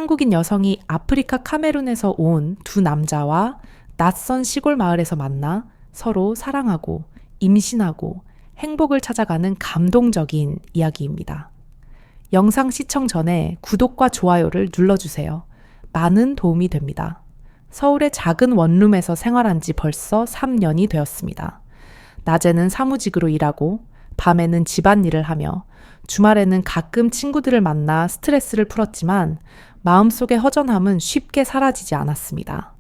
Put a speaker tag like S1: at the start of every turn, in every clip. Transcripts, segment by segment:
S1: 한국인 여성이 아프리카 카메룬에서 온 두 남자와 낯선 시골 마을에서 만나 서로 사랑하고 임신하고 행복을 찾아가는 감동적인 이야기입니다. 영상 시청 전에 구독과 좋아요를 눌러주세요. 많은 도움이 됩니다. 서울의 작은 원룸에서 생활한 지 벌써 3년이 되었습니다. 낮에는 사무직으로 일하고 밤에는 집안일을 하며 주말에는 가끔 친구들을 만나 스트레스를 풀었지만 마음속의 허전함은 쉽게 사라지지 않았습니다.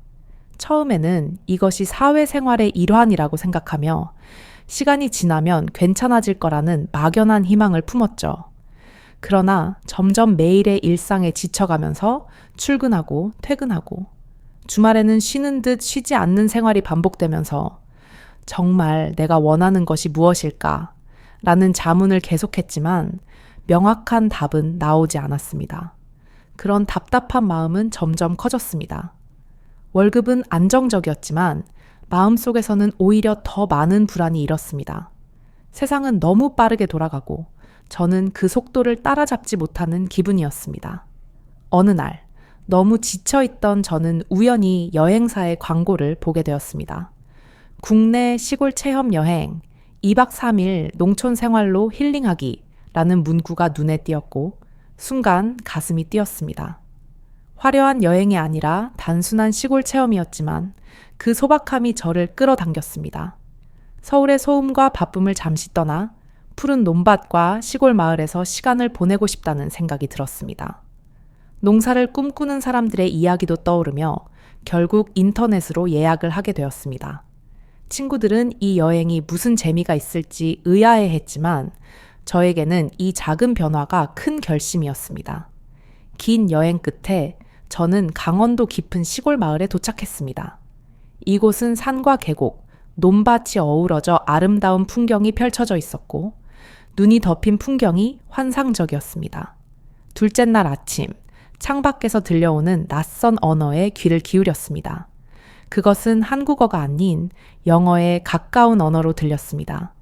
S1: 처음에는 이것이 사회생활의 일환이라고 생각하며 시간이 지나면 괜찮아질 거라는 막연한 희망을 품었죠. 그러나 점점 매일의 일상에 지쳐가면서 출근하고 퇴근하고 주말에는 쉬는 듯 쉬지 않는 생활이 반복되면서 정말 내가 원하는 것이 무엇일까? 라는 자문을 계속했지만 명확한 답은 나오지 않았습니다. 그런 답답한 마음은 점점 커졌습니다. 월급은 안정적이었지만 마음속에서는 오히려 더 많은 불안이 일었습니다. 세상은 너무 빠르게 돌아가고 저는 그 속도를 따라잡지 못하는 기분이었습니다. 어느 날 너무 지쳐있던 저는 우연히 여행사의 광고를 보게 되었습니다. 국내 시골 체험 여행 2박 3일 농촌 생활로 힐링하기 라는 문구가 눈에 띄었고 순간 가슴이 뛰었습니다. 화려한 여행이 아니라 단순한 시골 체험이었지만 그 소박함이 저를 끌어당겼습니다. 서울의 소음과 바쁨을 잠시 떠나 푸른 논밭과 시골 마을에서 시간을 보내고 싶다는 생각이 들었습니다. 농사를 꿈꾸는 사람들의 이야기도 떠오르며 결국 인터넷으로 예약을 하게 되었습니다. 친구들은 이 여행이 무슨 재미가 있을지 의아해했지만 저에게는 이 작은 변화가 큰 결심이었습니다. 긴 여행 끝에 저는 강원도 깊은 시골 마을에 도착했습니다. 이곳은 산과 계곡, 논밭이 어우러져 아름다운 풍경이 펼쳐져 있었고 눈이 덮인 풍경이 환상적이었습니다. 둘째 날 아침, 창밖에서 들려오는 낯선 언어에 귀를 기울였습니다. 그것은 한국어가 아닌 영어의 가까운 언어로 들렸습니다.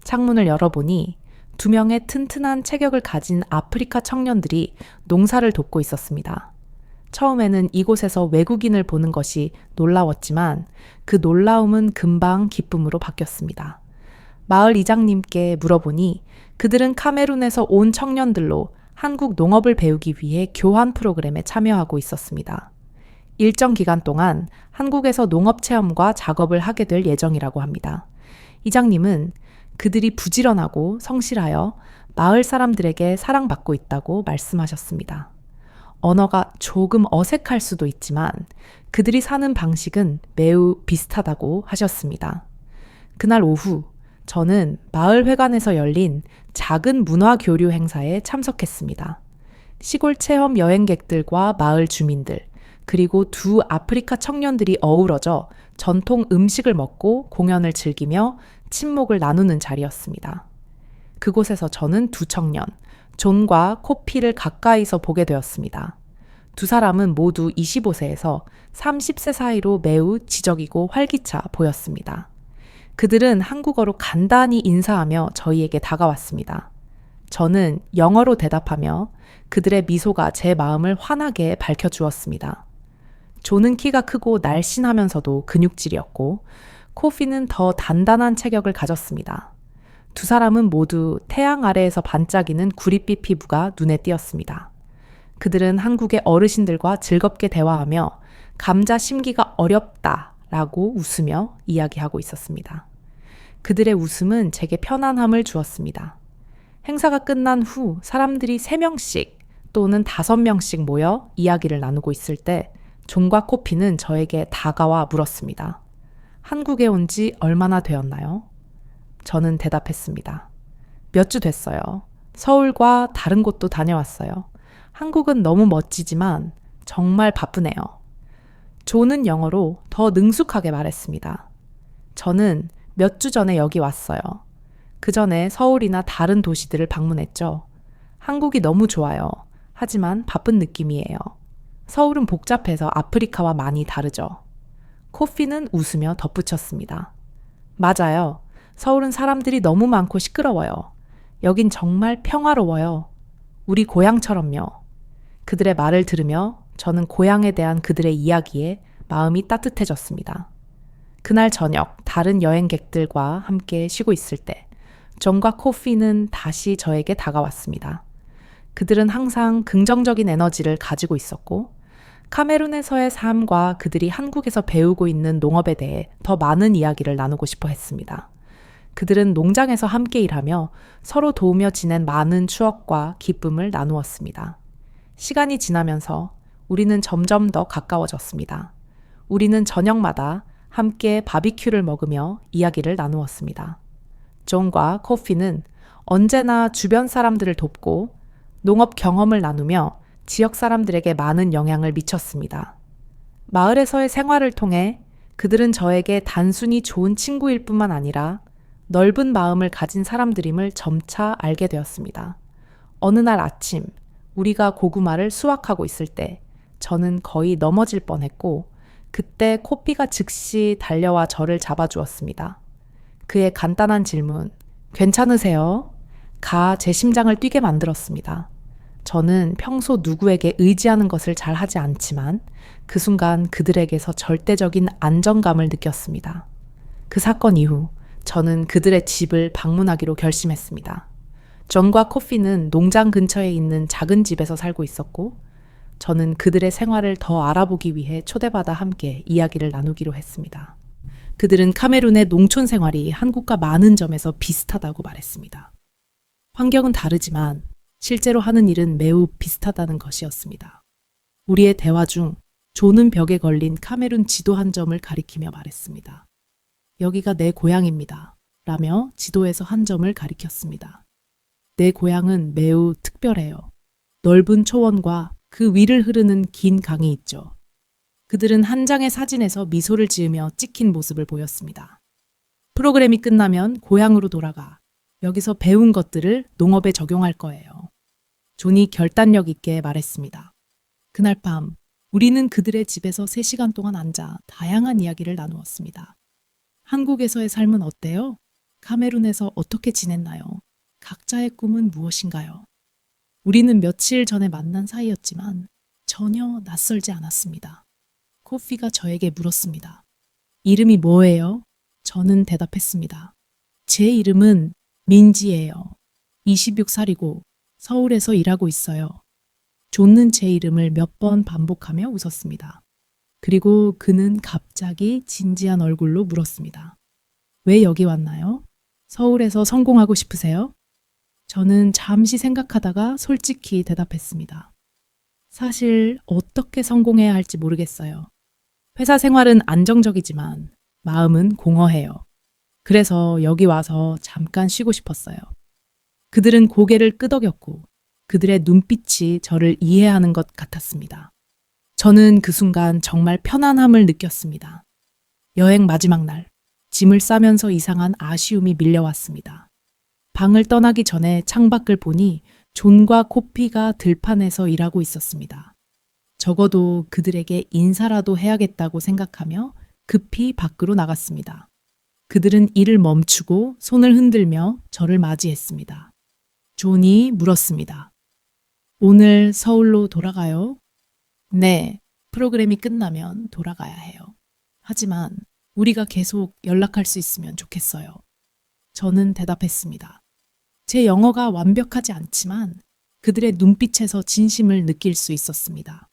S1: 창문을 열어보니 2명의 튼튼한 체격을 가진 아프리카 청년들이 농사를 돕고 있었습니다. 처음에는 이곳에서 외국인을 보는 것이 놀라웠지만 그 놀라움은 금방 기쁨으로 바뀌었습니다. 마을 이장님께 물어보니 그들은 카메룬에서 온 청년들로 한국 농업을 배우기 위해 교환 프로그램에 참여하고 있었습니다. 일정 기간 동안 한국에서 농업 체험과 작업을 하게 될 예정이라고 합니다. 이장님은 그들이 부지런하고 성실하여 마을 사람들에게 사랑받고 있다고 말씀하셨습니다. 언어가 조금 어색할 수도 있지만 그들이 사는 방식은 매우 비슷하다고 하셨습니다. 그날 오후 저는 마을회관에서 열린 작은 문화교류 행사에 참석했습니다. 시골 체험 여행객들과 마을 주민들, 그리고 두 아프리카 청년들이 어우러져 전통 음식을 먹고 공연을 즐기며 친목을 나누는 자리였습니다. 그곳에서 저는 두 청년, 존과 코피를 가까이서 보게 되었습니다. 두 사람은 모두 25세에서 30세 사이로 매우 지적이고 활기차 보였습니다. 그들은 한국어로 간단히 인사하며 저희에게 다가왔습니다. 저는 영어로 대답하며 그들의 미소가 제 마음을 환하게 밝혀주었습니다. 존은 키가 크고 날씬하면서도 근육질이었고 코피는 더 단단한 체격을 가졌습니다. 두 사람은 모두 태양 아래에서 반짝이는 구릿빛 피부가 눈에 띄었습니다. 그들은 한국의 어르신들과 즐겁게 대화하며 감자 심기가 어렵다라고 웃으며 이야기하고 있었습니다. 그들의 웃음은 제게 편안함을 주었습니다. 행사가 끝난 후 사람들이 3명씩 또는 5명씩 모여 이야기를 나누고 있을 때 존과 코피는 저에게 다가와 물었습니다. 한국에 온 지 얼마나 되었나요? 저는 대답했습니다. 몇 주 됐어요. 서울과 다른 곳도 다녀왔어요. 한국은 너무 멋지지만 정말 바쁘네요. 존은 영어로 더 능숙하게 말했습니다. 저는 몇 주 전에 여기 왔어요. 그 전에 서울이나 다른 도시들을 방문했죠. 한국이 너무 좋아요. 하지만 바쁜 느낌이에요. 서울은 복잡해서 아프리카와 많이 다르죠. 코피는 웃으며 덧붙였습니다. 맞아요. 서울은 사람들이 너무 많고 시끄러워요. 여긴 정말 평화로워요. 우리 고향처럼요. 그들의 말을 들으며 저는 고향에 대한 그들의 이야기에 마음이 따뜻해졌습니다. 그날 저녁 다른 여행객들과 함께 쉬고 있을 때 존과 코피는 다시 저에게 다가왔습니다. 그들은 항상 긍정적인 에너지를 가지고 있었고 카메룬에서의 삶과 그들이 한국에서 배우고 있는 농업에 대해 더 많은 이야기를 나누고 싶어 했습니다. 그들은 농장에서 함께 일하며 서로 도우며 지낸 많은 추억과 기쁨을 나누었습니다. 시간이 지나면서 우리는 점점 더 가까워졌습니다. 우리는 저녁마다 함께 바비큐를 먹으며 이야기를 나누었습니다. 존과 코피는 언제나 주변 사람들을 돕고 농업 경험을 나누며 지역 사람들에게 많은 영향을 미쳤습니다. 마을에서의 생활을 통해 그들은 저에게 단순히 좋은 친구일 뿐만 아니라 넓은 마음을 가진 사람들임을 점차 알게 되었습니다. 어느 날 아침, 우리가 고구마를 수확하고 있을 때 저는 거의 넘어질 뻔했고 그때 코피가 즉시 달려와 저를 잡아주었습니다. 그의 간단한 질문, 괜찮으세요? 가 제 심장을 뛰게 만들었습니다. 저는 평소 누구에게 의지하는 것을 잘 하지 않지만 그 순간 그들에게서 절대적인 안정감을 느꼈습니다. 그 사건 이후 저는 그들의 집을 방문하기로 결심했습니다. 존과 코피는 농장 근처에 있는 작은 집에서 살고 있었고 저는 그들의 생활을 더 알아보기 위해 초대받아 함께 이야기를 나누기로 했습니다. 그들은 카메룬의 농촌 생활이 한국과 많은 점에서 비슷하다고 말했습니다. 환경은 다르지만 실제로 하는 일은 매우 비슷하다는 것이었습니다. 우리의 대화 중 존은 벽에 걸린 카메룬 지도 한 점을 가리키며 말했습니다. 여기가 내 고향입니다. 라며 지도에서 한 점을 가리켰습니다. 내 고향은 매우 특별해요. 넓은 초원과 그 위를 흐르는 긴 강이 있죠. 그들은 한 장의 사진에서 미소를 지으며 찍힌 모습을 보였습니다. 프로그램이 끝나면 고향으로 돌아가 여기서 배운 것들을 농업에 적용할 거예요. 존이 결단력 있게 말했습니다. 그날 밤 우리는 그들의 집에서 3시간 동안 앉아 다양한 이야기를 나누었습니다. 한국에서의 삶은 어때요? 카메룬에서 어떻게 지냈나요? 각자의 꿈은 무엇인가요? 우리는 며칠 전에 만난 사이였지만 전혀 낯설지 않았습니다. 코피가 저에게 물었습니다. 이름이 뭐예요? 저는 대답했습니다. 제 이름은 민지예요. 26살이고 서울에서 일하고 있어요. 존는 제 이름을 몇 번 반복하며 웃었습니다. 그리고 그는 갑자기 진지한 얼굴로 물었습니다. 왜 여기 왔나요? 서울에서 성공하고 싶으세요? 저는 잠시 생각하다가 솔직히 대답했습니다. 사실 어떻게 성공해야 할지 모르겠어요. 회사 생활은 안정적이지만 마음은 공허해요. 그래서 여기 와서 잠깐 쉬고 싶었어요. 그들은 고개를 끄덕였고 그들의 눈빛이 저를 이해하는 것 같았습니다. 저는 그 순간 정말 편안함을 느꼈습니다. 여행 마지막 날, 짐을 싸면서 이상한 아쉬움이 밀려왔습니다. 방을 떠나기 전에 창밖을 보니 존과 코피가 들판에서 일하고 있었습니다. 적어도 그들에게 인사라도 해야겠다고 생각하며 급히 밖으로 나갔습니다. 그들은 일을 멈추고 손을 흔들며 저를 맞이했습니다. 존이 물었습니다. 오늘 서울로 돌아가요? 네, 프로그램이 끝나면 돌아가야 해요. 하지만 우리가 계속 연락할 수 있으면 좋겠어요. 저는 대답했습니다. 제 영어가 완벽하지 않지만 그들의 눈빛에서 진심을 느낄 수 있었습니다.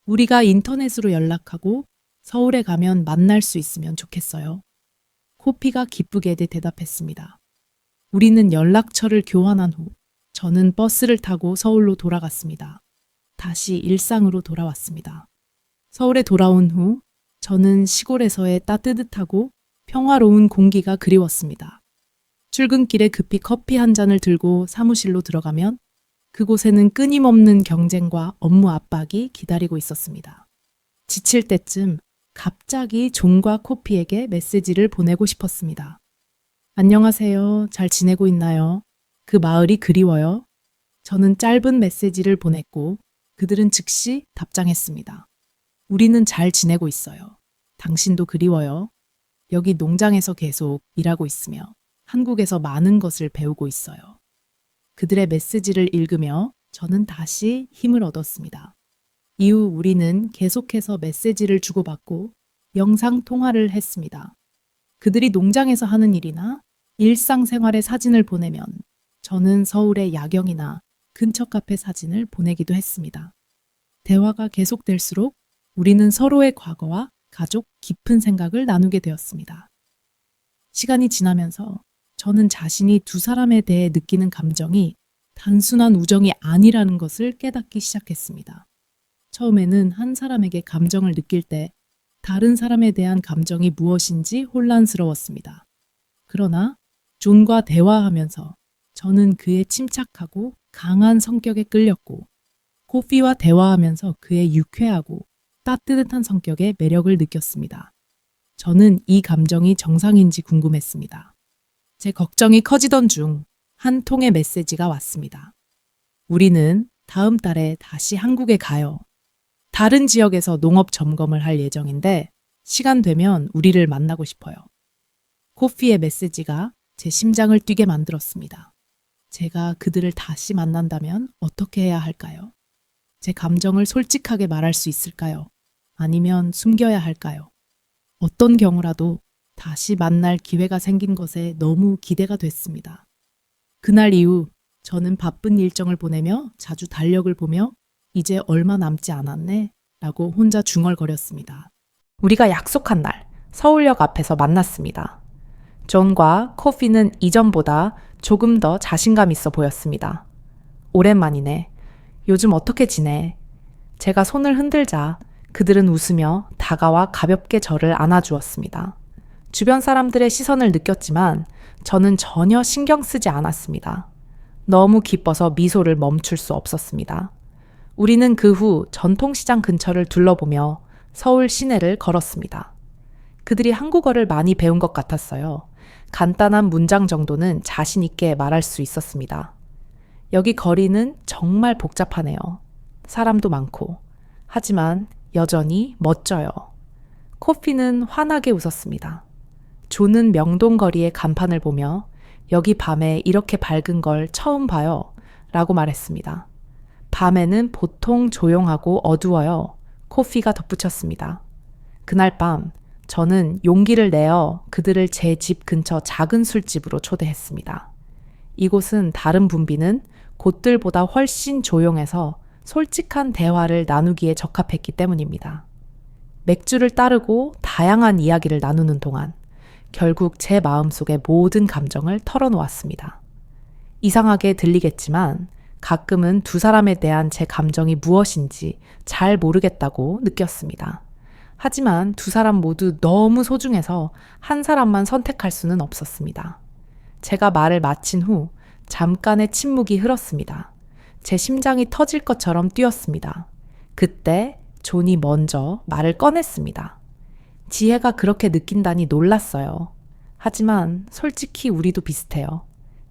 S1: 우리가 인터넷으로 연락하고 서울에 가면 만날 수 있으면 좋겠어요. 코피가 기쁘게 대답했습니다. 우리는 연락처를 교환한 후 저는 버스를 타고 서울로 돌아갔습니다. 다시 일상으로 돌아왔습니다. 서울에 돌아온 후 저는 시골에서의 따뜻하고 평화로운 공기가 그리웠습니다. 출근길에 급히 커피 한 잔을 들고 사무실로 들어가면 그곳에는 끊임없는 경쟁과 업무 압박이 기다리고 있었습니다. 지칠 때쯤 갑자기 존과 코피에게 메시지를 보내고 싶었습니다. 안녕하세요. 잘 지내고 있나요? 그 마을이 그리워요. 저는 짧은 메시지를 보냈고 그들은 즉시 답장했습니다. 우리는 잘 지내고 있어요. 당신도 그리워요. 여기 농장에서 계속 일하고 있으며 한국에서 많은 것을 배우고 있어요. 그들의 메시지를 읽으며 저는 다시 힘을 얻었습니다. 이후 우리는 계속해서 메시지를 주고받고 영상 통화를 했습니다. 그들이 농장에서 하는 일이나 일상생활의 사진을 보내면 저는 서울의 야경이나 근처 카페 사진을 보내기도 했습니다. 대화가 계속될수록 우리는 서로의 과거와 가족 깊은 생각을 나누게 되었습니다. 시간이 지나면서 저는 자신이 두 사람에 대해 느끼는 감정이 단순한 우정이 아니라는 것을 깨닫기 시작했습니다. 처음에는 한 사람에게 감정을 느낄 때 다른 사람에 대한 감정이 무엇인지 혼란스러웠습니다. 그러나 존과 대화하면서 저는 그의 침착하고 강한 성격에 끌렸고 코피와 대화하면서 그의 유쾌하고 따뜻한 성격에 매력을 느꼈습니다. 저는 이 감정이 정상인지 궁금했습니다. 제 걱정이 커지던 중 한 통의 메시지가 왔습니다. 우리는 다음 달에 다시 한국에 가요. 다른 지역에서 농업 점검을 할 예정인데 시간 되면 우리를 만나고 싶어요. 코피의 메시지가 제 심장을 뛰게 만들었습니다. 제가 그들을 다시 만난다면 어떻게 해야 할까요? 제 감정을 솔직하게 말할 수 있을까요? 아니면 숨겨야 할까요? 어떤 경우라도 다시 만날 기회가 생긴 것에 너무 기대가 됐습니다. 그날 이후 저는 바쁜 일정을 보내며 자주 달력을 보며 이제 얼마 남지 않았네 라고 혼자 중얼거렸습니다. 우리가 약속한 날 서울역 앞에서 만났습니다. 존과 코피는 이전보다 조금 더 자신감 있어 보였습니다. 오랜만이네. 요즘 어떻게 지내? 제가 손을 흔들자 그들은 웃으며 다가와 가볍게 저를 안아주었습니다. 주변 사람들의 시선을 느꼈지만 저는 전혀 신경 쓰지 않았습니다. 너무 기뻐서 미소를 멈출 수 없었습니다. 우리는 그 후 전통시장 근처를 둘러보며 서울 시내를 걸었습니다. 그들이 한국어를 많이 배운 것 같았어요. 간단한 문장 정도는 자신 있게 말할 수 있었습니다. 여기 거리는 정말 복잡하네요. 사람도 많고. 하지만 여전히 멋져요. 코피는 환하게 웃었습니다. 존은 명동거리의 간판을 보며 여기 밤에 이렇게 밝은 걸 처음 봐요. 라고 말했습니다. 밤에는 보통 조용하고 어두워요. 코피가 덧붙였습니다. 그날 밤 저는 용기를 내어 그들을 제 집 근처 작은 술집으로 초대했습니다. 이곳은 다른 분비는 곳들보다 훨씬 조용해서 솔직한 대화를 나누기에 적합했기 때문입니다. 맥주를 따르고 다양한 이야기를 나누는 동안 결국 제 마음속의 모든 감정을 털어놓았습니다. 이상하게 들리겠지만 가끔은 두 사람에 대한 제 감정이 무엇인지 잘 모르겠다고 느꼈습니다. 하지만 두 사람 모두 너무 소중해서 한 사람만 선택할 수는 없었습니다. 제가 말을 마친 후 잠깐의 침묵이 흘렀습니다. 제 심장이 터질 것처럼 뛰었습니다. 그때 존이 먼저 말을 꺼냈습니다. 지혜가 그렇게 느낀다니 놀랐어요. 하지만 솔직히 우리도 비슷해요.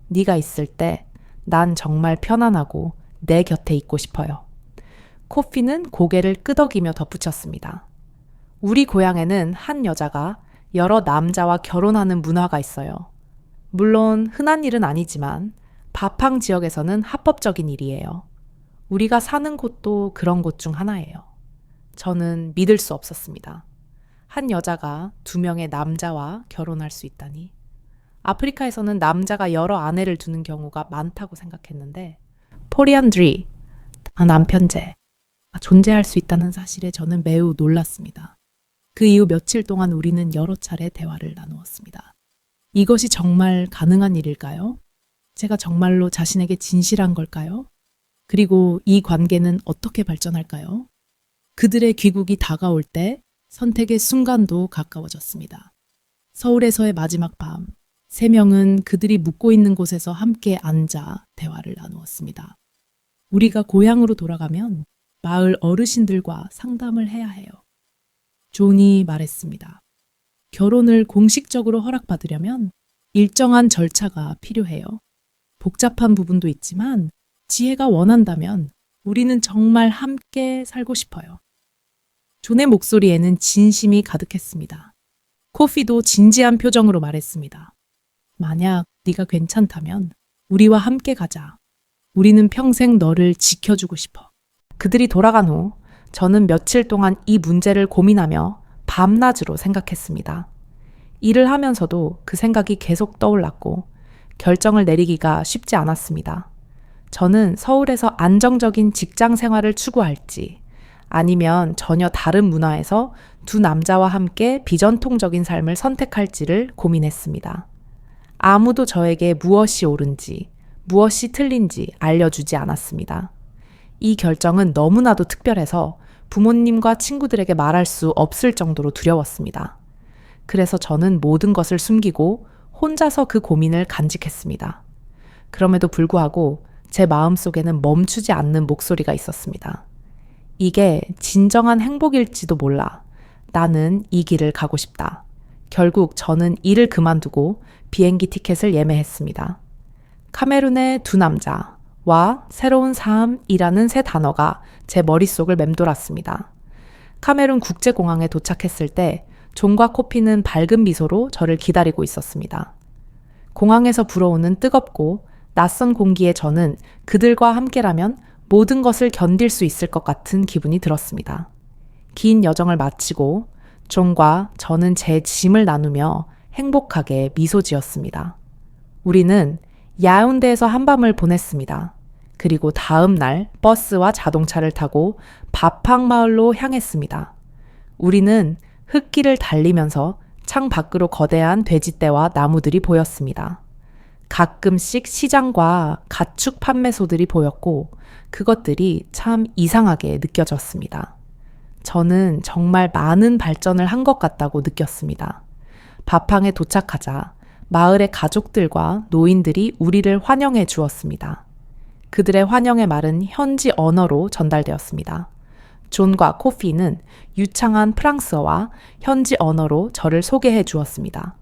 S1: 네가 있을 때 난 정말 편안하고 내 곁에 있고 싶어요. 코피는 고개를 끄덕이며 덧붙였습니다. 우리 고향에는 한 여자가 여러 남자와 결혼하는 문화가 있어요. 물론 흔한 일은 아니지만 바팡 지역에서는 합법적인 일이에요. 우리가 사는 곳도 그런 곳 중 하나예요. 저는 믿을 수 없었습니다. 한 여자가 두 명의 남자와 결혼할 수 있다니. 아프리카에서는 남자가 여러 아내를 두는 경우가 많다고 생각했는데 포리안드리, 남편제, 존재할 수 있다는 사실에 저는 매우 놀랐습니다. 그 이후 며칠 동안 우리는 여러 차례 대화를 나누었습니다. 이것이 정말 가능한 일일까요? 제가 정말로 자신에게 진실한 걸까요? 그리고 이 관계는 어떻게 발전할까요? 그들의 귀국이 다가올 때 선택의 순간도 가까워졌습니다. 서울에서의 마지막 밤, 세 명은 그들이 묵고 있는 곳에서 함께 앉아 대화를 나누었습니다. 우리가 고향으로 돌아가면 마을 어르신들과 상담을 해야 해요. 존이 말했습니다. 결혼을 공식적으로 허락받으려면 일정한 절차가 필요해요. 복잡한 부분도 있지만 지혜가 원한다면 우리는 정말 함께 살고 싶어요. 존의 목소리에는 진심이 가득했습니다. 코피도 진지한 표정으로 말했습니다. 만약 네가 괜찮다면 우리와 함께 가자. 우리는 평생 너를 지켜주고 싶어. 그들이 돌아간 후 저는 며칠 동안 이 문제를 고민하며 밤낮으로 생각했습니다. 일을 하면서도 그 생각이 계속 떠올랐고 결정을 내리기가 쉽지 않았습니다. 저는 서울에서 안정적인 직장 생활을 추구할지 아니면 전혀 다른 문화에서 두 남자와 함께 비전통적인 삶을 선택할지를 고민했습니다. 아무도 저에게 무엇이 옳은지, 무엇이 틀린지 알려주지 않았습니다. 이 결정은 너무나도 특별해서 부모님과 친구들에게 말할 수 없을 정도로 두려웠습니다. 그래서 저는 모든 것을 숨기고 혼자서 그 고민을 간직했습니다. 그럼에도 불구하고 제 마음속에는 멈추지 않는 목소리가 있었습니다. 이게 진정한 행복일지도 몰라. 나는 이 길을 가고 싶다. 결국 저는 일을 그만두고 비행기 티켓을 예매했습니다. 카메룬의 두 남자와 새로운 삶이라는 새 단어가 제 머릿속을 맴돌았습니다. 카메룬 국제공항에 도착했을 때 존과 코피는 밝은 미소로 저를 기다리고 있었습니다. 공항에서 불어오는 뜨겁고 낯선 공기에 저는 그들과 함께라면 모든 것을 견딜 수 있을 것 같은 기분이 들었습니다. 긴 여정을 마치고 존과 저는 제 짐을 나누며 행복하게 미소 지었습니다. 우리는 야운데에서 한밤을 보냈습니다. 그리고 다음 날 버스와 자동차를 타고 바팡 마을로 향했습니다. 우리는 흙길을 달리면서 창 밖으로 거대한 돼지떼와 나무들이 보였습니다. 가끔씩 시장과 가축 판매소들이 보였고 그것들이 참 이상하게 느껴졌습니다. 저는 정말 많은 발전을 한 것 같다고 느꼈습니다. 바팡에 도착하자 마을의 가족들과 노인들이 우리를 환영해 주었습니다. 그들의 환영의 말은 현지 언어로 전달되었습니다. 존과 코피는 유창한 프랑스어와 현지 언어로 저를 소개해 주었습니다.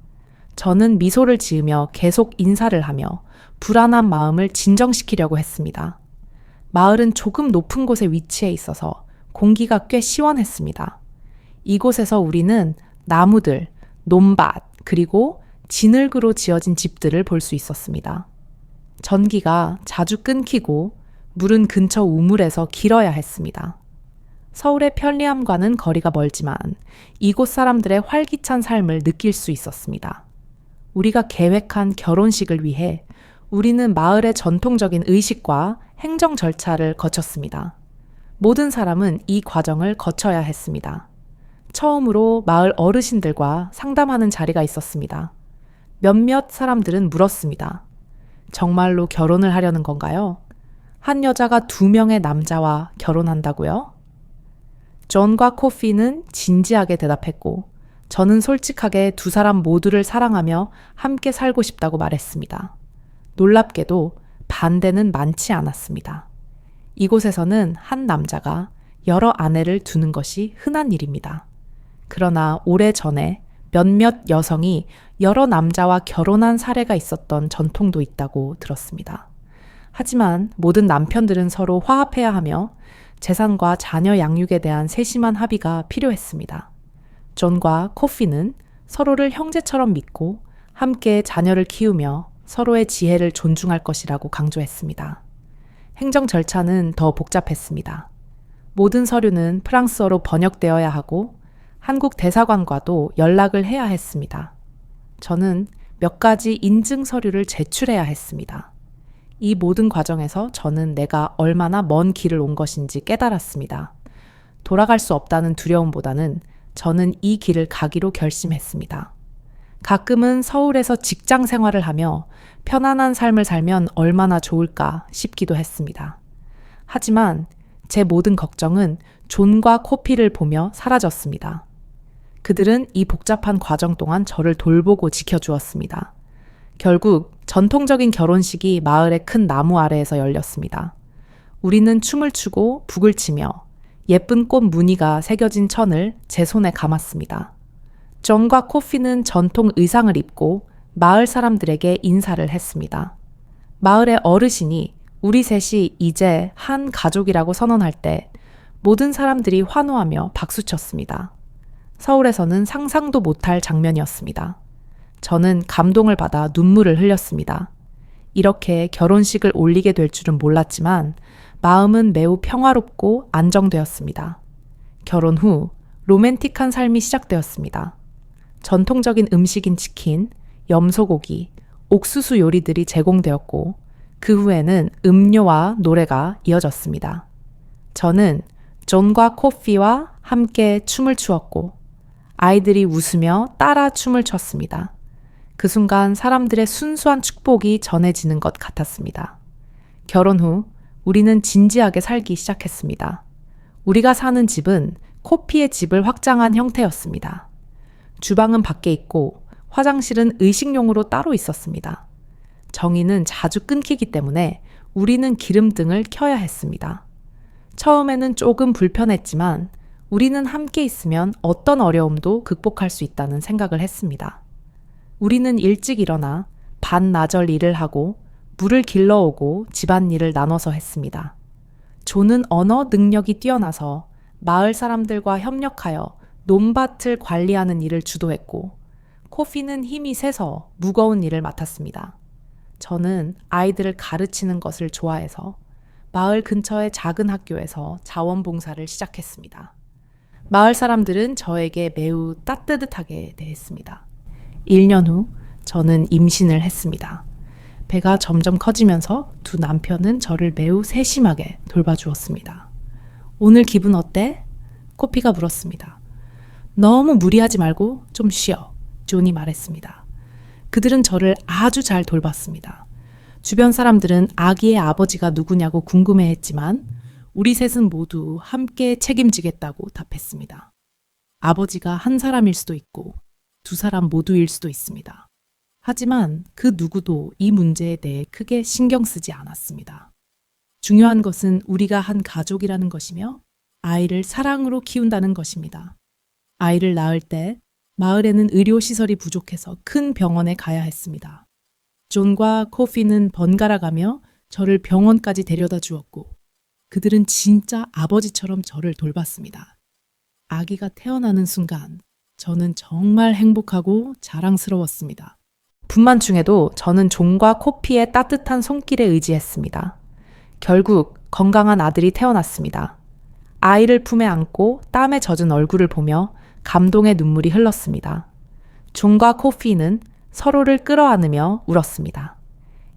S1: 저는 미소를 지으며 계속 인사를 하며 불안한 마음을 진정시키려고 했습니다. 마을은 조금 높은 곳에 위치해 있어서 공기가 꽤 시원했습니다. 이곳에서 우리는 나무들, 논밭, 그리고 진흙으로 지어진 집들을 볼 수 있었습니다. 전기가 자주 끊기고 물은 근처 우물에서 길어야 했습니다. 서울의 편리함과는 거리가 멀지만 이곳 사람들의 활기찬 삶을 느낄 수 있었습니다. 우리가 계획한 결혼식을 위해 우리는 마을의 전통적인 의식과 행정 절차를 거쳤습니다. 모든 사람은 이 과정을 거쳐야 했습니다. 처음으로 마을 어르신들과 상담하는 자리가 있었습니다. 몇몇 사람들은 물었습니다. 정말로 결혼을 하려는 건가요? 한 여자가 2명의 남자와 결혼한다고요? 존과 코피는 진지하게 대답했고 저는 솔직하게 두 사람 모두를 사랑하며 함께 살고 싶다고 말했습니다. 놀랍게도 반대는 많지 않았습니다. 이곳에서는 한 남자가 여러 아내를 두는 것이 흔한 일입니다. 그러나 오래전에 몇몇 여성이 여러 남자와 결혼한 사례가 있었던 전통도 있다고 들었습니다. 하지만 모든 남편들은 서로 화합해야 하며 재산과 자녀 양육에 대한 세심한 합의가 필요했습니다. 존과 코피는 서로를 형제처럼 믿고 함께 자녀를 키우며 서로의 지혜를 존중할 것이라고 강조했습니다. 행정 절차는 더 복잡했습니다. 모든 서류는 프랑스어로 번역되어야 하고 한국 대사관과도 연락을 해야 했습니다. 저는 몇 가지 인증 서류를 제출해야 했습니다. 이 모든 과정에서 저는 내가 얼마나 먼 길을 온 것인지 깨달았습니다. 돌아갈 수 없다는 두려움보다는 저는 이 길을 가기로 결심했습니다. 가끔은 서울에서 직장 생활을 하며 편안한 삶을 살면 얼마나 좋을까 싶기도 했습니다. 하지만 제 모든 걱정은 존과 코피를 보며 사라졌습니다. 그들은 이 복잡한 과정 동안 저를 돌보고 지켜주었습니다. 결국 전통적인 결혼식이 마을의 큰 나무 아래에서 열렸습니다. 우리는 춤을 추고 북을 치며 예쁜 꽃 무늬가 새겨진 천을 제 손에 감았습니다. 존과 코피는 전통 의상을 입고 마을 사람들에게 인사를 했습니다. 마을의 어르신이 우리 셋이 이제 한 가족이라고 선언할 때 모든 사람들이 환호하며 박수쳤습니다. 서울에서는 상상도 못할 장면이었습니다. 저는 감동을 받아 눈물을 흘렸습니다. 이렇게 결혼식을 올리게 될 줄은 몰랐지만 마음은 매우 평화롭고 안정되었습니다. 결혼 후 로맨틱한 삶이 시작되었습니다. 전통적인 음식인 치킨, 염소고기, 옥수수 요리들이 제공되었고 그 후에는 음료와 노래가 이어졌습니다. 저는 존과 코피와 함께 춤을 추었고 아이들이 웃으며 따라 춤을 췄습니다. 그 순간 사람들의 순수한 축복이 전해지는 것 같았습니다. 결혼 후 우리는 진지하게 살기 시작했습니다. 우리가 사는 집은 코피의 집을 확장한 형태였습니다. 주방은 밖에 있고 화장실은 의식용으로 따로 있었습니다. 전기는 자주 끊기기 때문에 우리는 기름등을 켜야 했습니다. 처음에는 조금 불편했지만 우리는 함께 있으면 어떤 어려움도 극복할 수 있다는 생각을 했습니다. 우리는 일찍 일어나 반나절 일을 하고 물을 길러오고 집안일을 나눠서 했습니다. 존은 언어 능력이 뛰어나서 마을 사람들과 협력하여 논밭을 관리하는 일을 주도했고 코피는 힘이 세서 무거운 일을 맡았습니다. 저는 아이들을 가르치는 것을 좋아해서 마을 근처의 작은 학교에서 자원봉사를 시작했습니다. 마을 사람들은 저에게 매우 따뜻하게 대했습니다. 1년 후 저는 임신을 했습니다. 배가 점점 커지면서 두 남편은 저를 매우 세심하게 돌봐주었습니다. 오늘 기분 어때? 코피가 물었습니다. 너무 무리하지 말고 좀 쉬어. 존이 말했습니다. 그들은 저를 아주 잘 돌봤습니다. 주변 사람들은 아기의 아버지가 누구냐고 궁금해했지만 우리 셋은 모두 함께 책임지겠다고 답했습니다. 아버지가 한 사람일 수도 있고 두 사람 모두일 수도 있습니다. 하지만 그 누구도 이 문제에 대해 크게 신경 쓰지 않았습니다. 중요한 것은 우리가 한 가족이라는 것이며 아이를 사랑으로 키운다는 것입니다. 아이를 낳을 때 마을에는 의료시설이 부족해서 큰 병원에 가야 했습니다. 존과 코피는 번갈아 가며 저를 병원까지 데려다 주었고 그들은 진짜 아버지처럼 저를 돌봤습니다. 아기가 태어나는 순간 저는 정말 행복하고 자랑스러웠습니다. 분만충에도 저는 존과 코피의 따뜻한 손길에 의지했습니다. 결국 건강한 아들이 태어났습니다. 아이를 품에 안고 땀에 젖은 얼굴을 보며 감동의 눈물이 흘렀습니다. 존과 코피는 서로를 끌어안으며 울었습니다.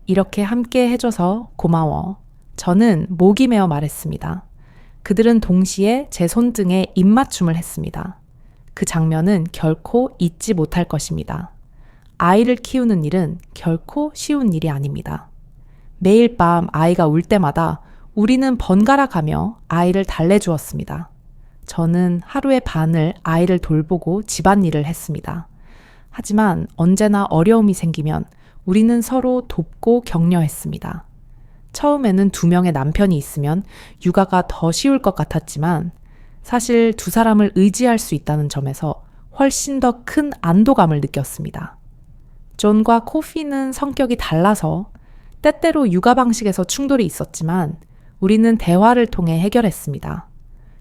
S1: 이렇게 함께 해줘서 고마워. 저는 목이 메어 말했습니다. 그들은 동시에 제 손등에 입맞춤을 했습니다. 그 장면은 결코 잊지 못할 것입니다. 아이를 키우는 일은 결코 쉬운 일이 아닙니다. 매일 밤 아이가 울 때마다 우리는 번갈아 가며 아이를 달래주었습니다. 저는 하루의 반을 아이를 돌보고 집안일을 했습니다. 하지만 언제나 어려움이 생기면 우리는 서로 돕고 격려했습니다. 처음에는 2명의 남편이 있으면 육아가 더 쉬울 것 같았지만 사실 두 사람을 의지할 수 있다는 점에서 훨씬 더 큰 안도감을 느꼈습니다. 존과 코피는 성격이 달라서 때때로 육아 방식에서 충돌이 있었지만 우리는 대화를 통해 해결했습니다.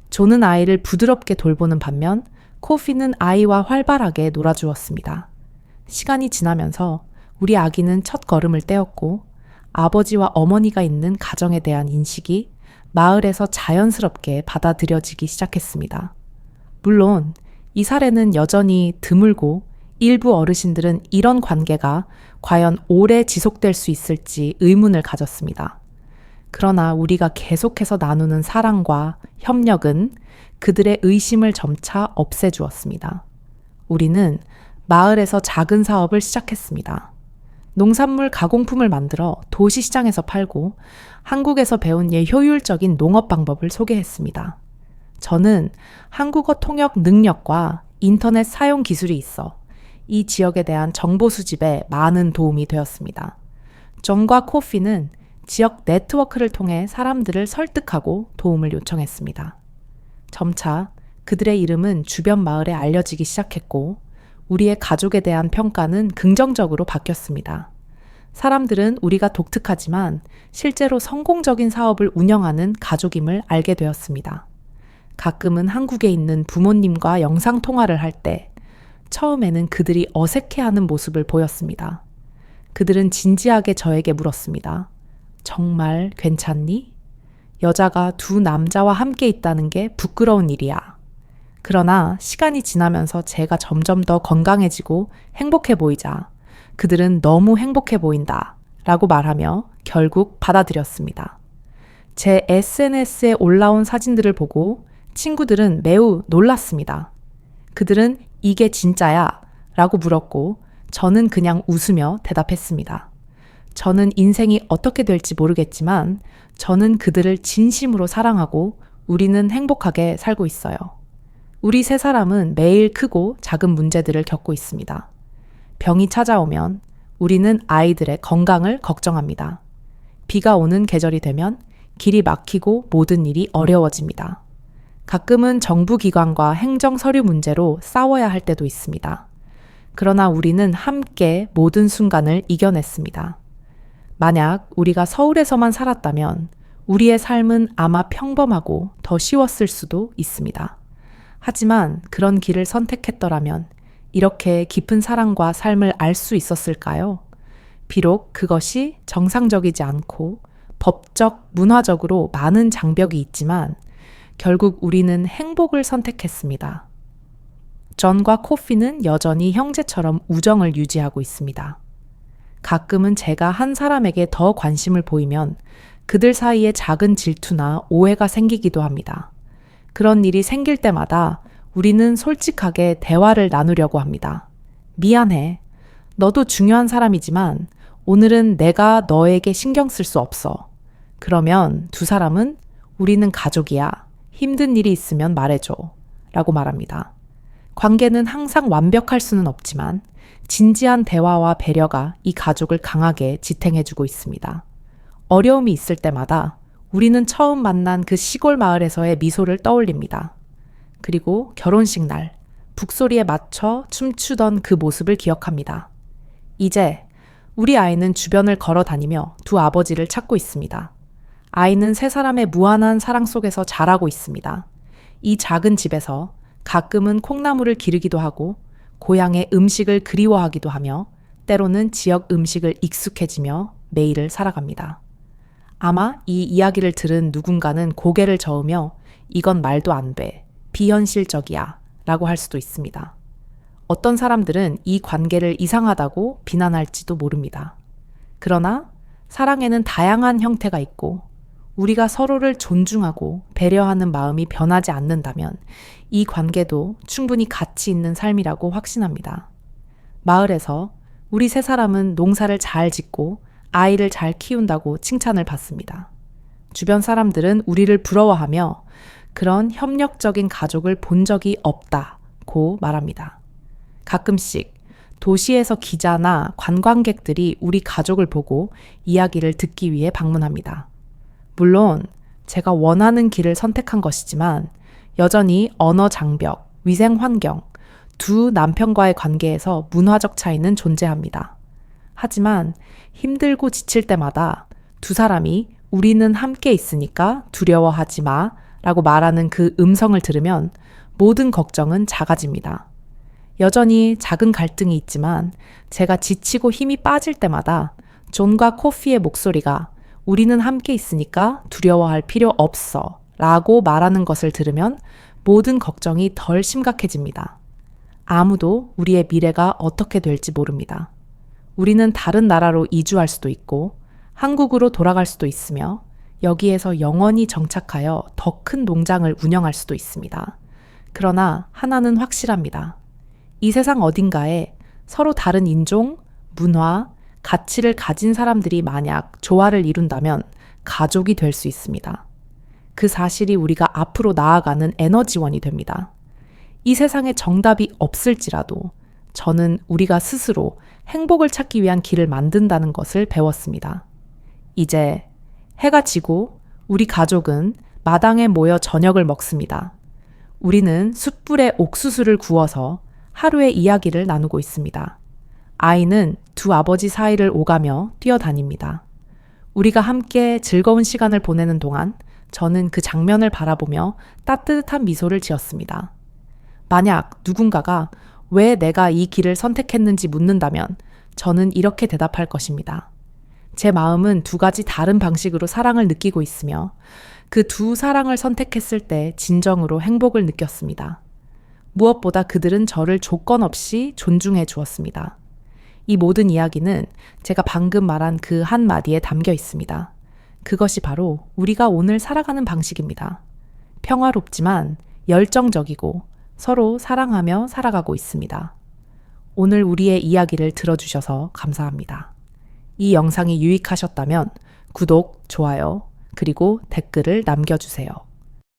S1: 존은 아이를 부드럽게 돌보는 반면 코피는 아이와 활발하게 놀아주었습니다. 시간이 지나면서 우리 아기는 첫 걸음을 떼었고 아버지와 어머니가 있는 가정에 대한 인식이 마을에서 자연스럽게 받아들여지기 시작했습니다. 물론 이 사례는 여전히 드물고 일부 어르신들은 이런 관계가 과연 오래 지속될 수 있을지 의문을 가졌습니다. 그러나 우리가 계속해서 나누는 사랑과 협력은 그들의 의심을 점차 없애주었습니다. 우리는 마을에서 작은 사업을 시작했습니다. 농산물 가공품을 만들어 도시시장에서 팔고 한국에서 배운 효율적인 농업 방법을 소개했습니다. 저는 한국어 통역 능력과 인터넷 사용 기술이 있어 이 지역에 대한 정보 수집에 많은 도움이 되었습니다. 존과 코피는 지역 네트워크를 통해 사람들을 설득하고 도움을 요청했습니다. 점차 그들의 이름은 주변 마을에 알려지기 시작했고 우리의 가족에 대한 평가는 긍정적으로 바뀌었습니다. 사람들은 우리가 독특하지만 실제로 성공적인 사업을 운영하는 가족임을 알게 되었습니다. 가끔은 한국에 있는 부모님과 영상통화를 할 때 처음에는 그들이 어색해하는 모습을 보였습니다. 그들은 진지하게 저에게 물었습니다. 정말 괜찮니? 여자가 두 남자와 함께 있다는 게 부끄러운 일이야. 그러나 시간이 지나면서 제가 점점 더 건강해지고 행복해 보이자 그들은 너무 행복해 보인다 라고 말하며 결국 받아들였습니다. 제 SNS에 올라온 사진들을 보고 친구들은 매우 놀랐습니다. 그들은 이게 진짜야 라고 물었고 저는 그냥 웃으며 대답했습니다. 저는 인생이 어떻게 될지 모르겠지만 저는 그들을 진심으로 사랑하고 우리는 행복하게 살고 있어요. 우리 세 사람은 매일 크고 작은 문제들을 겪고 있습니다. 병이 찾아오면 우리는 아이들의 건강을 걱정합니다. 비가 오는 계절이 되면 길이 막히고 모든 일이 어려워집니다. 가끔은 정부 기관과 행정 서류 문제로 싸워야 할 때도 있습니다. 그러나 우리는 함께 모든 순간을 이겨냈습니다. 만약 우리가 서울에서만 살았다면 우리의 삶은 아마 평범하고 더 쉬웠을 수도 있습니다. 하지만 그런 길을 선택했더라면 이렇게 깊은 사랑과 삶을 알 수 있었을까요? 비록 그것이 정상적이지 않고 법적, 문화적으로 많은 장벽이 있지만 결국 우리는 행복을 선택했습니다. 존과 코피는 여전히 형제처럼 우정을 유지하고 있습니다. 가끔은 제가 한 사람에게 더 관심을 보이면 그들 사이에 작은 질투나 오해가 생기기도 합니다. 그런 일이 생길 때마다 우리는 솔직하게 대화를 나누려고 합니다. 미안해. 너도 중요한 사람이지만 오늘은 내가 너에게 신경 쓸 수 없어. 그러면 두 사람은 우리는 가족이야. 힘든 일이 있으면 말해줘. 라고 말합니다. 관계는 항상 완벽할 수는 없지만 진지한 대화와 배려가 이 가족을 강하게 지탱해주고 있습니다. 어려움이 있을 때마다 우리는 처음 만난 그 시골 마을에서의 미소를 떠올립니다. 그리고 결혼식 날 북소리에 맞춰 춤추던 그 모습을 기억합니다. 이제 우리 아이는 주변을 걸어 다니며 두 아버지를 찾고 있습니다. 아이는 세 사람의 무한한 사랑 속에서 자라고 있습니다. 이 작은 집에서 가끔은 콩나물을 기르기도 하고 고향의 음식을 그리워하기도 하며 때로는 지역 음식을 익숙해지며 매일을 살아갑니다. 아마 이 이야기를 들은 누군가는 고개를 저으며 이건 말도 안 돼, 비현실적이야 라고 할 수도 있습니다. 어떤 사람들은 이 관계를 이상하다고 비난할지도 모릅니다. 그러나 사랑에는 다양한 형태가 있고 우리가 서로를 존중하고 배려하는 마음이 변하지 않는다면 이 관계도 충분히 가치 있는 삶이라고 확신합니다. 마을에서 우리 세 사람은 농사를 잘 짓고 아이를 잘 키운다고 칭찬을 받습니다. 주변 사람들은 우리를 부러워하며 그런 협력적인 가족을 본 적이 없다고 말합니다. 가끔씩 도시에서 기자나 관광객들이 우리 가족을 보고 이야기를 듣기 위해 방문합니다. 물론 제가 원하는 길을 선택한 것이지만 여전히 언어 장벽, 위생 환경, 두 남편과의 관계에서 문화적 차이는 존재합니다. 하지만 힘들고 지칠 때마다 두 사람이 우리는 함께 있으니까 두려워하지 마 라고 말하는 그 음성을 들으면 모든 걱정은 작아집니다. 여전히 작은 갈등이 있지만 제가 지치고 힘이 빠질 때마다 존과 코피의 목소리가 우리는 함께 있으니까 두려워할 필요 없어 라고 말하는 것을 들으면 모든 걱정이 덜 심각해집니다. 아무도 우리의 미래가 어떻게 될지 모릅니다. 우리는 다른 나라로 이주할 수도 있고 한국으로 돌아갈 수도 있으며 여기에서 영원히 정착하여 더 큰 농장을 운영할 수도 있습니다. 그러나 하나는 확실합니다. 이 세상 어딘가에 서로 다른 인종, 문화, 가치를 가진 사람들이 만약 조화를 이룬다면 가족이 될 수 있습니다. 그 사실이 우리가 앞으로 나아가는 에너지원이 됩니다. 이 세상에 정답이 없을지라도 저는 우리가 스스로 행복을 찾기 위한 길을 만든다는 것을 배웠습니다. 이제 해가 지고 우리 가족은 마당에 모여 저녁을 먹습니다. 우리는 숯불에 옥수수를 구워서 하루의 이야기를 나누고 있습니다. 아이는 두 아버지 사이를 오가며 뛰어다닙니다. 우리가 함께 즐거운 시간을 보내는 동안 저는 그 장면을 바라보며 따뜻한 미소를 지었습니다. 만약 누군가가 왜 내가 이 길을 선택했는지 묻는다면 저는 이렇게 대답할 것입니다. 제 마음은 두 가지 다른 방식으로 사랑을 느끼고 있으며 그 두 사랑을 선택했을 때 진정으로 행복을 느꼈습니다. 무엇보다 그들은 저를 조건 없이 존중해 주었습니다. 이 모든 이야기는 제가 방금 말한 그 한마디에 담겨 있습니다. 그것이 바로 우리가 오늘 살아가는 방식입니다. 평화롭지만 열정적이고 서로 사랑하며 살아가고 있습니다. 오늘 우리의 이야기를 들어주셔서 감사합니다. 이 영상이 유익하셨다면 구독, 좋아요, 그리고 댓글을 남겨주세요.